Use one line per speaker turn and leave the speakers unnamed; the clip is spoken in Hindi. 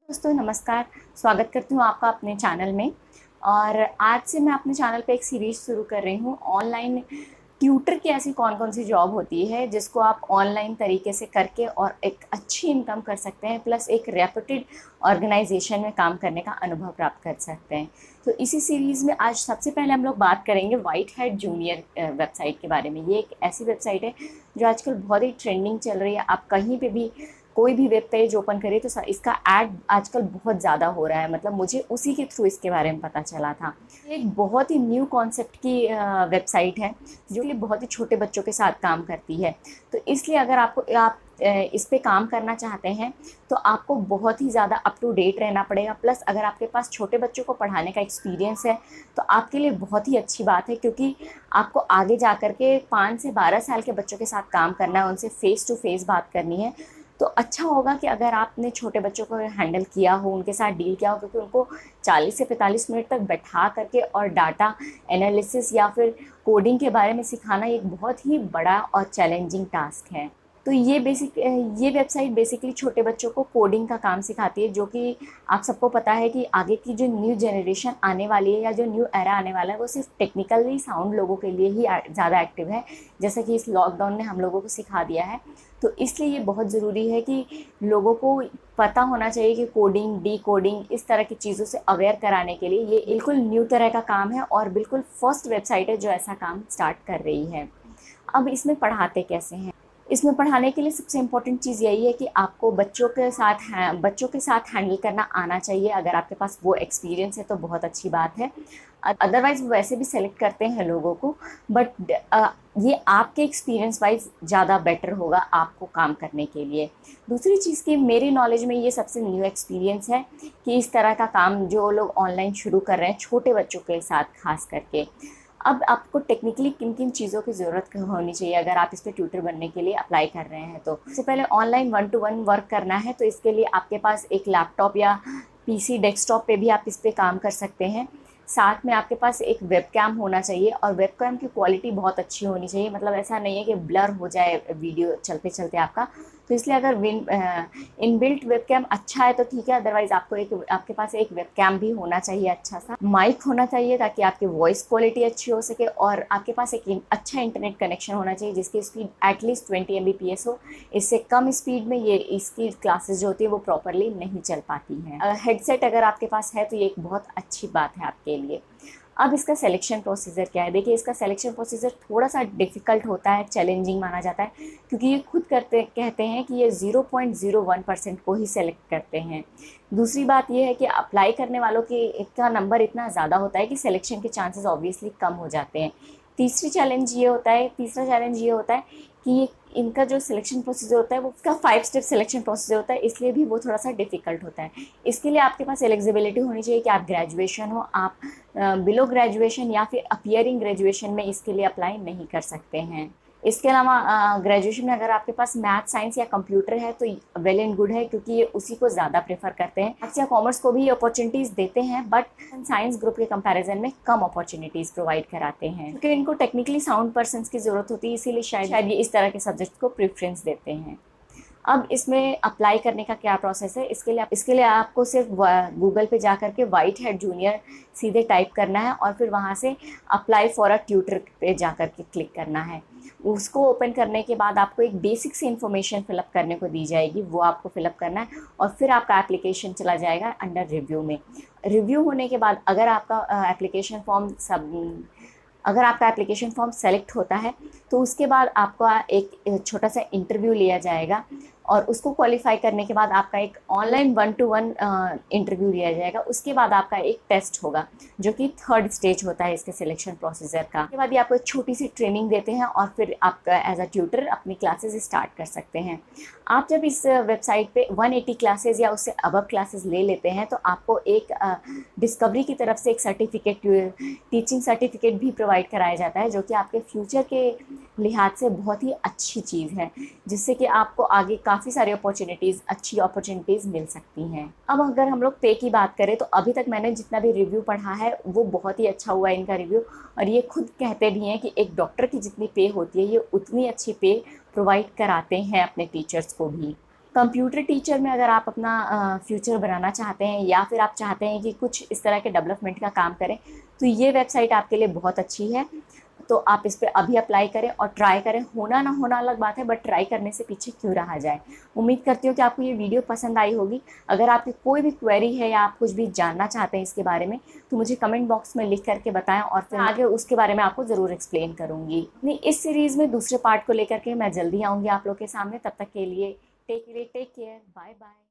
दोस्तों नमस्कार। स्वागत करती हूँ आपका अपने चैनल में। और आज से मैं अपने चैनल पे एक सीरीज शुरू कर रही हूँ। ऑनलाइन ट्यूटर की ऐसी कौन कौन सी जॉब होती है जिसको आप ऑनलाइन तरीके से करके और एक अच्छी इनकम कर सकते हैं, प्लस एक रेप्यूटेड ऑर्गेनाइजेशन में काम करने का अनुभव प्राप्त कर सकते हैं। तो इसी सीरीज़ में आज सबसे पहले हम लोग बात करेंगे व्हाइट हैट जूनियर वेबसाइट के बारे में। ये एक ऐसी वेबसाइट है जो आजकल बहुत ही ट्रेंडिंग चल रही है। आप कहीं पे भी कोई भी वेब पेज ओपन करिए तो इसका ऐड आजकल बहुत ज़्यादा हो रहा है। मतलब मुझे उसी के थ्रू इसके बारे में पता चला था। एक बहुत ही न्यू कॉन्सेप्ट की वेबसाइट है जो कि बहुत ही छोटे बच्चों के साथ काम करती है। तो इसलिए अगर आप इस पे काम करना चाहते हैं तो आपको बहुत ही ज़्यादा अप टू डेट रहना पड़ेगा। प्लस अगर आपके पास छोटे बच्चों को पढ़ाने का एक्सपीरियंस है तो आपके लिए बहुत ही अच्छी बात है, क्योंकि आपको आगे जा कर के 5 से 12 साल के बच्चों के साथ काम करना है, उनसे फ़ेस टू फेस बात करनी है। तो अच्छा होगा कि अगर आपने छोटे बच्चों को हैंडल किया हो, उनके साथ डील किया हो, क्योंकि उनको 40 से 45 मिनट तक बैठा करके और डाटा एनालिसिस या फिर कोडिंग के बारे में सिखाना एक बहुत ही बड़ा और चैलेंजिंग टास्क है। तो ये वेबसाइट बेसिकली छोटे बच्चों को कोडिंग का काम सिखाती है, जो कि आप सबको पता है कि आगे की जो न्यू जनरेशन आने वाली है या जो न्यू एरा आने वाला है वो सिर्फ टेक्निकली साउंड लोगों के लिए ही ज़्यादा एक्टिव है, जैसा कि इस लॉकडाउन ने हम लोगों को सिखा दिया है। तो इसलिए ये बहुत ज़रूरी है कि लोगों को पता होना चाहिए कि कोडिंग, डी कोडिंग, इस तरह की चीज़ों से अवेयर कराने के लिए ये बिल्कुल न्यू तरह का काम है और बिल्कुल फर्स्ट वेबसाइट है जो ऐसा काम स्टार्ट कर रही है। अब इसमें पढ़ाते कैसे हैं? इसमें पढ़ाने के लिए सबसे इम्पोर्टेंट चीज़ यही है कि आपको बच्चों के साथ हैंडल करना आना चाहिए। अगर आपके पास वो एक्सपीरियंस है तो बहुत अच्छी बात है। अदरवाइज़ वो वैसे भी सेलेक्ट करते हैं लोगों को, बट ये आपके एक्सपीरियंस वाइज ज़्यादा बेटर होगा आपको काम करने के लिए। दूसरी चीज़ की मेरी नॉलेज में ये सबसे न्यू एक्सपीरियंस है कि इस तरह का काम जो लोग ऑनलाइन शुरू कर रहे हैं छोटे बच्चों के साथ खास करके। अब आपको टेक्निकली किन किन चीज़ों की ज़रूरत होनी चाहिए अगर आप इस पर ट्यूटर बनने के लिए अप्लाई कर रहे हैं। तो सबसे पहले ऑनलाइन 1-to-1 वर्क करना है तो इसके लिए आपके पास एक लैपटॉप या पीसी डेस्कटॉप पे भी आप इस पर काम कर सकते हैं। साथ में आपके पास एक वेबकैम होना चाहिए और वेबकैम की क्वालिटी बहुत अच्छी होनी चाहिए। मतलब ऐसा नहीं है कि ब्लर हो जाए वीडियो चलते चलते आपका। तो इसलिए अगर इनबिल्ट वेबकैम अच्छा है तो ठीक है, अदरवाइज़ आपके पास एक वेबकैम भी होना चाहिए। अच्छा सा माइक होना चाहिए ताकि आपकी वॉइस क्वालिटी अच्छी हो सके, और आपके पास एक अच्छा इंटरनेट कनेक्शन होना चाहिए जिसकी स्पीड एटलीस्ट 20 Mbps हो। इससे कम स्पीड में ये इसकी क्लासेस जो होती है वो प्रॉपरली नहीं चल पाती हैं। हेडसेट अगर आपके पास है तो ये एक बहुत अच्छी बात है आपके लिए। अब इसका सिलेक्शन प्रोसीजर क्या है? देखिए, इसका सिलेक्शन प्रोसीजर थोड़ा सा डिफ़िकल्ट होता है, चैलेंजिंग माना जाता है, क्योंकि ये खुद कहते हैं कि ये 0.01% को ही सेलेक्ट करते हैं। दूसरी बात ये है कि अप्लाई करने वालों का नंबर इतना ज़्यादा होता है कि सिलेक्शन के चांसेस ऑब्वियसली कम हो जाते हैं। तीसरा चैलेंज ये होता है कि इनका जो सिलेक्शन प्रोसीजर होता है वो उसका 5 स्टेप सिलेक्शन प्रोसीजर होता है, इसलिए भी वो थोड़ा सा डिफ़िकल्ट होता है। इसके लिए आपके पास एलिजिबिलिटी होनी चाहिए कि आप ग्रेजुएशन हो, आप बिलो ग्रेजुएशन या फिर अपीयरिंग ग्रेजुएशन में इसके लिए अप्लाई नहीं कर सकते हैं। इसके अलावा ग्रेजुएशन में अगर आपके पास मैथ, साइंस या कंप्यूटर है तो वेल एंड गुड है, क्योंकि ये उसी को ज़्यादा प्रेफर करते हैं। आर्ट्स या कॉमर्स को भी अपॉर्चुनिटीज़ देते हैं, बट साइंस ग्रुप के कंपैरिजन में कम अपॉर्चुनिटीज़ प्रोवाइड कराते हैं, क्योंकि इनको टेक्निकली साउंड पर्सन्स की ज़रूरत होती है, इसीलिए शायद ये इस तरह के सब्जेक्ट को प्रेफरेंस देते हैं। अब इसमें अप्लाई करने का क्या प्रोसेस है? इसके लिए आपको सिर्फ गूगल पे जा कर के व्हाइट हैट जूनियर सीधे टाइप करना है और फिर वहाँ से अप्लाई फॉर अ ट्यूटर पे जा कर के क्लिक करना है। उसको ओपन करने के बाद आपको एक बेसिक सी इन्फॉर्मेशन फिलअप करने को दी जाएगी, वो आपको फिलअप करना है और फिर आपका एप्लीकेशन चला जाएगा अंडर रिव्यू में। रिव्यू होने के बाद अगर आपका एप्लीकेशन फॉर्म सेलेक्ट होता है तो उसके बाद आपका एक छोटा सा इंटरव्यू लिया जाएगा और उसको क्वालिफाई करने के बाद आपका एक ऑनलाइन 1-to-1 इंटरव्यू लिया जाएगा। उसके बाद आपका एक टेस्ट होगा जो कि 3rd स्टेज होता है इसके सिलेक्शन प्रोसीजर का। उसके बाद ये आपको एक छोटी सी ट्रेनिंग देते हैं और फिर आप एज अ ट्यूटर अपनी क्लासेस स्टार्ट कर सकते हैं। आप जब इस वेबसाइट पे 180 क्लासेस या उससे अबव क्लासेस ले लेते हैं तो आपको एक डिस्कवरी की तरफ से एक टीचिंग सर्टिफिकेट भी प्रोवाइड कराया जाता है, जो कि आपके फ्यूचर के लिहाज से बहुत ही अच्छी चीज़ है, जिससे कि आपको आगे काफ़ी सारी अच्छी अपॉर्चुनिटीज़ मिल सकती हैं। अब अगर हम लोग पे की बात करें तो अभी तक मैंने जितना भी रिव्यू पढ़ा है वो बहुत ही अच्छा हुआ है इनका रिव्यू, और ये खुद कहते भी हैं कि एक डॉक्टर की जितनी पे होती है ये उतनी अच्छी पे प्रोवाइड कराते हैं अपने टीचर्स को भी। कंप्यूटर टीचर में अगर आप अपना फ्यूचर बनाना चाहते हैं या फिर आप चाहते हैं कि कुछ इस तरह के डेवलपमेंट का काम करें, तो ये वेबसाइट आपके लिए बहुत अच्छी है। तो आप इस पर अभी अप्लाई करें और ट्राई करें। होना ना होना अलग बात है, बट ट्राई करने से पीछे क्यों रहा जाए। उम्मीद करती हूँ कि आपको ये वीडियो पसंद आई होगी। अगर आपकी कोई भी क्वेरी है या आप कुछ भी जानना चाहते हैं इसके बारे में, तो मुझे कमेंट बॉक्स में लिख करके बताएं और फिर आगे उसके बारे में आपको ज़रूर एक्सप्लेन करूँगी। अपनी इस सीरीज़ में दूसरे पार्ट को लेकर के मैं जल्दी आऊँगी आप लोग के सामने। तब तक के लिए टेक केयर, बाय बाय।